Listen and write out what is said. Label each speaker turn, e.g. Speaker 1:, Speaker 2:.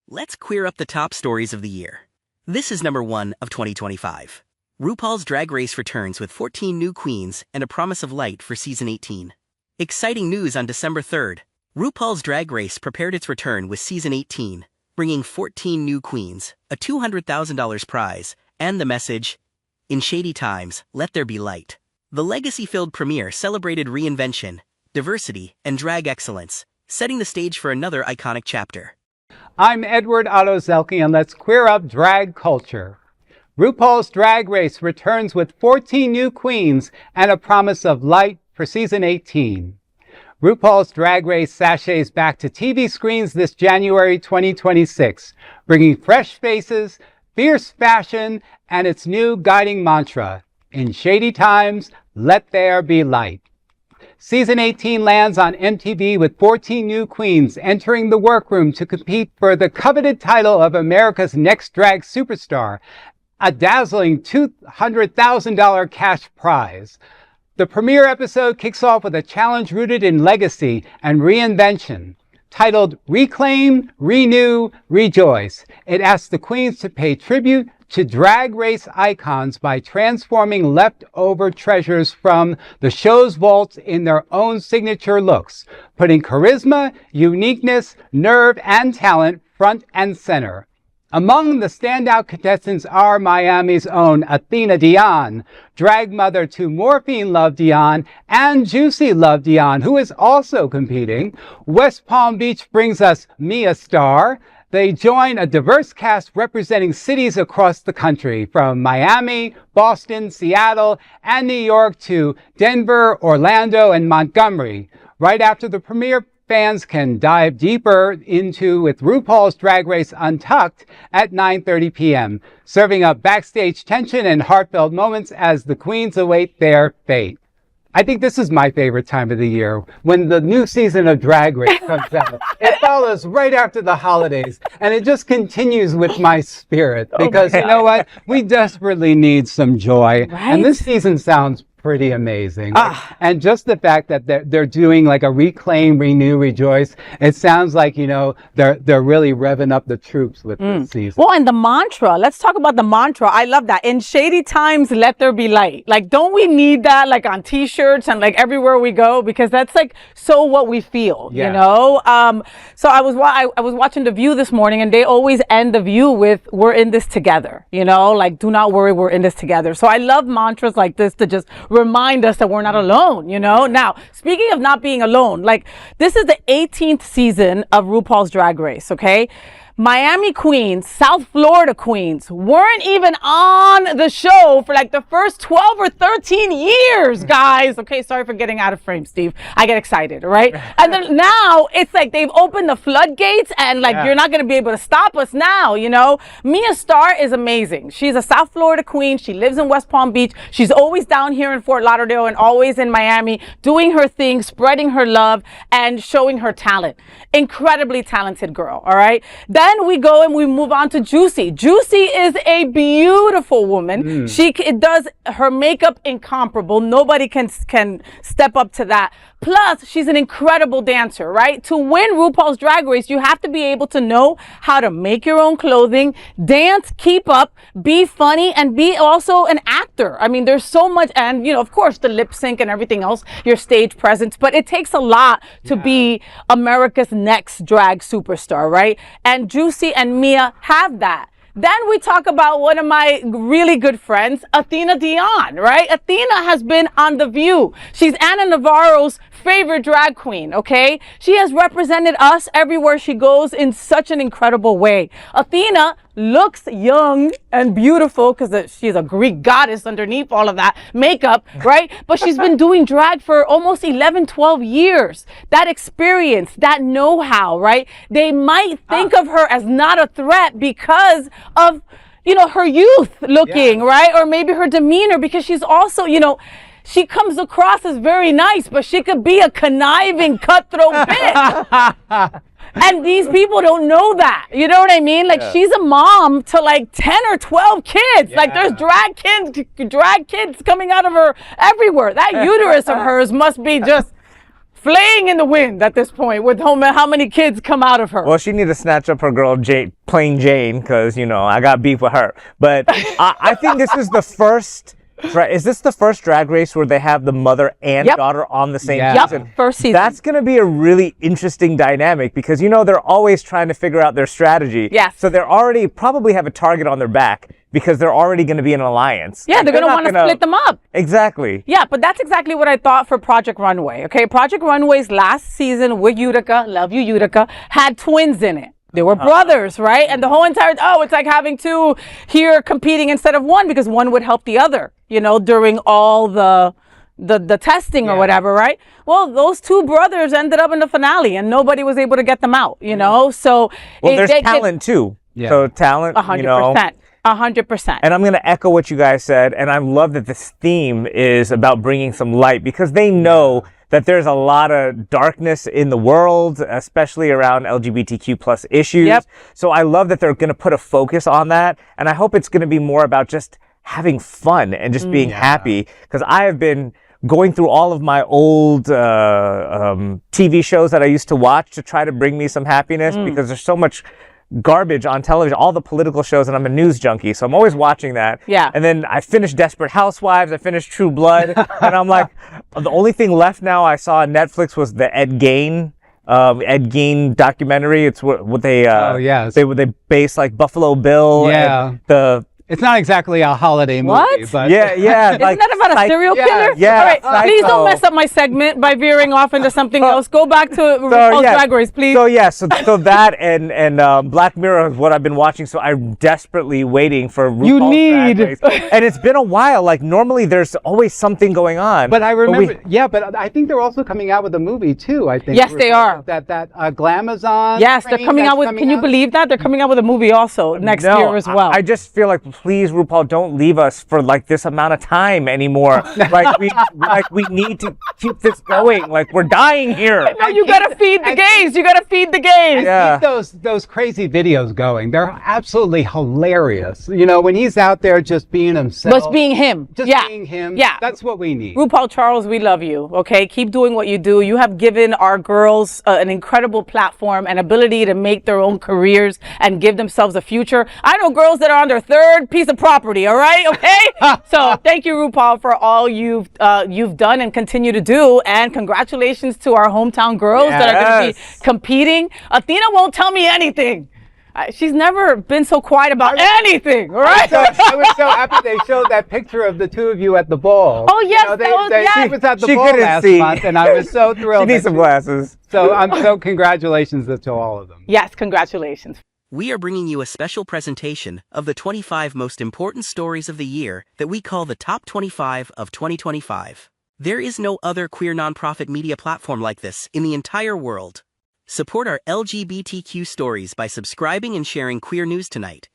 Speaker 1: Let's queer up the top stories of the year. This is number 1 of 2025. RuPaul's Drag Race returns with 14 new queens and a promise of light for season 18. Exciting news on December 3rd. RuPaul's Drag Race prepared its return with season 18, bringing 14 new queens, a $200,000 prize, and the message, "In shady times, let there be light." The legacy-filled premiere celebrated reinvention, diversity, and drag excellence, setting the stage for another iconic chapter.
Speaker 2: I'm Edward Otto-Zelke, and let's queer up drag culture. RuPaul's Drag Race returns with 14 new queens and a promise of light for season 18. RuPaul's Drag Race sachets back to TV screens this January 2026, bringing fresh faces, fierce fashion, and its new guiding mantra, "In shady times, let there be light." Season 18 lands on MTV with 14 new queens entering the workroom to compete for the coveted title of America's Next Drag Superstar, a dazzling $200,000 cash prize. The premiere episode kicks off with a challenge rooted in legacy and reinvention. Titled Reclaim, Renew, Rejoice, it asks the queens to pay tribute to drag race icons by transforming leftover treasures from the show's vaults in their own signature looks, putting charisma, uniqueness, nerve, and talent front and center. Among the standout contestants are Miami's own Athena Dion, drag mother to Morphine Love Dion and Juicy Love Dion, who is also competing. West Palm Beach brings us Mia Starr. They join a diverse cast representing cities across the country, from Miami, Boston, Seattle, and New York to Denver, Orlando, and Montgomery. Right after the premiere, fans can dive deeper into with RuPaul's Drag Race Untucked at 9:30 p.m., serving up backstage tension and heartfelt moments as the queens await their fate. I think this is my favorite time of the year, when the new season of Drag Race comes out. It follows right after the holidays, and it just continues with my spirit, because you know what? We desperately need some joy,
Speaker 3: right?
Speaker 2: And this season sounds pretty amazing. And just the fact that they're doing like a reclaim, renew, rejoice, it sounds like, you know, they're really revving up the troops with this season.
Speaker 3: Well, and the mantra, let's talk about the mantra. I love that. In shady times, let there be light. Like, don't we need that like on t-shirts and like everywhere we go? Because that's like so what we feel, you know? So I was watching The View this morning, and they always end The View with, "We're in this together," you know, like, do not worry, we're in this together. So I love mantras like this to just remind us that we're not alone, you know? Now, speaking of not being alone, like, this is the 18th season of RuPaul's Drag Race, okay? Miami queens, South Florida queens weren't even on the show for like the first 12 or 13 years, guys. Okay, sorry for getting out of frame, Steve. I get excited, right? And then now it's like they've opened the floodgates, and like you're not going to be able to stop us now, you know? Mia Starr is amazing. She's a South Florida queen. She lives in West Palm Beach. She's always down here in Fort Lauderdale and always in Miami, doing her thing, spreading her love, and showing her talent. Incredibly talented girl, all right? Then we go and we move on to Juicy. Juicy is a beautiful woman. She does her makeup incomparable. Nobody can step up to that. Plus, she's an incredible dancer, right? To win RuPaul's Drag Race, you have to be able to know how to make your own clothing, dance, keep up, be funny, and be also an actor. I mean, there's so much, and, you know, of course, the lip sync and everything else, your stage presence, but it takes a lot to be America's next drag superstar, right? And Juicy and Mia have that. Then we talk about one of my really good friends, Athena Dion, right? Athena has been on The View. She's Anna Navarro's favorite drag queen, okay? She has represented us everywhere she goes in such an incredible way. Athena looks young and beautiful because she's a Greek goddess underneath all of that makeup, right? But she's been doing drag for almost 11, 12 years. That experience, that know-how, right? They might think of her as not a threat because of, you know, her youth looking, right? Or maybe her demeanor, because she's also, you know, she comes across as very nice, but she could be a conniving, cutthroat bitch. And these people don't know that. You know what I mean? Like, she's a mom to like 10 or 12 kids. Like, there's drag kids coming out of her everywhere. That uterus of hers must be just flaying in the wind at this point with how many kids come out of her.
Speaker 4: Well, she need to snatch up her girl, plain Jane, because, you know, I got beef with her. But I think this is the first... Is this the first Drag Race where they have the mother and daughter on the same season?
Speaker 3: First season.
Speaker 4: That's going to be a really interesting dynamic because, you know, they're always trying to figure out their strategy.
Speaker 3: Yes.
Speaker 4: So they're already probably have a target on their back because they're already going to be in an alliance.
Speaker 3: Yeah, they're going to want to split them up.
Speaker 4: Exactly.
Speaker 3: Yeah, but that's exactly what I thought for Project Runway. Okay, Project Runway's last season with Utica, love you, Utica, had twins in it. They were brothers, right? And the whole entire, it's like having two here competing instead of one because one would help the other, you know, during all the testing or whatever, right? Well, those two brothers ended up in the finale and nobody was able to get them out, you know? So
Speaker 4: there's talent too. Yeah. So talent,
Speaker 3: 100%.
Speaker 4: You know.
Speaker 3: 100%.
Speaker 4: And I'm going to echo what you guys said. And I love that this theme is about bringing some light because they know that there's a lot of darkness in the world, especially around LGBTQ plus issues.
Speaker 3: Yep.
Speaker 4: So I love that they're going to put a focus on that. And I hope it's going to be more about just having fun and just being happy. Because I have been going through all of my old TV shows that I used to watch to try to bring me some happiness because there's so much garbage on television, all the political shows, and I'm a news junkie, so I'm always watching that.
Speaker 3: Yeah.
Speaker 4: And then I finished Desperate Housewives, I finished True Blood, and I'm like, the only thing left now I saw on Netflix was the Ed Gein documentary. It's what they they base like Buffalo Bill. And
Speaker 2: it's not exactly a holiday movie.
Speaker 3: What?
Speaker 2: But
Speaker 4: yeah.
Speaker 3: Isn't that about a serial killer?
Speaker 4: Yeah.
Speaker 3: All right, please don't mess up my segment by veering off into something else. Go back to RuPaul's Drag Race, please.
Speaker 4: So that and Black Mirror is what I've been watching. So I'm desperately waiting for RuPaul's Drag Race. And it's been a while. Like normally there's always something going on.
Speaker 2: But I remember, but I think they're also coming out with a movie too. I think.
Speaker 3: Yes, they are.
Speaker 2: That Glamazon.
Speaker 3: Yes, they're coming out with. Can you believe that they're coming out with a movie also next year as well?
Speaker 4: I just feel like, please, RuPaul, don't leave us for like this amount of time anymore. Like we need to keep this going. Like we're dying here.
Speaker 3: No, you gotta feed the gays. You gotta feed the gays.
Speaker 2: Yeah. Keep those crazy videos going. They're absolutely hilarious. You know, when he's out there just being himself.
Speaker 3: Just being him.
Speaker 2: Being him.
Speaker 3: Yeah.
Speaker 2: That's what we need.
Speaker 3: RuPaul Charles, we love you. Okay, keep doing what you do. You have given our girls an incredible platform and ability to make their own careers and give themselves a future. I know girls that are on their third piece of property. All right, okay. So thank you, RuPaul, for all you've done and continue to do, and congratulations to our hometown girls that are going to be competing. Athena won't tell me anything. She's never been so quiet about anything, all right?
Speaker 2: I was so happy they showed that picture of the two of you at the ball.
Speaker 3: Oh, yes,
Speaker 2: she was at the ball last month, and I was so thrilled.
Speaker 4: She needs some glasses.
Speaker 2: So congratulations to all of them.
Speaker 3: Yes, congratulations.
Speaker 1: We are bringing you a special presentation of the 25 most important stories of the year that we call the Top 25 of 2025. There is no other queer nonprofit media platform like this in the entire world. Support our LGBTQ stories by subscribing and sharing Queer News Tonight.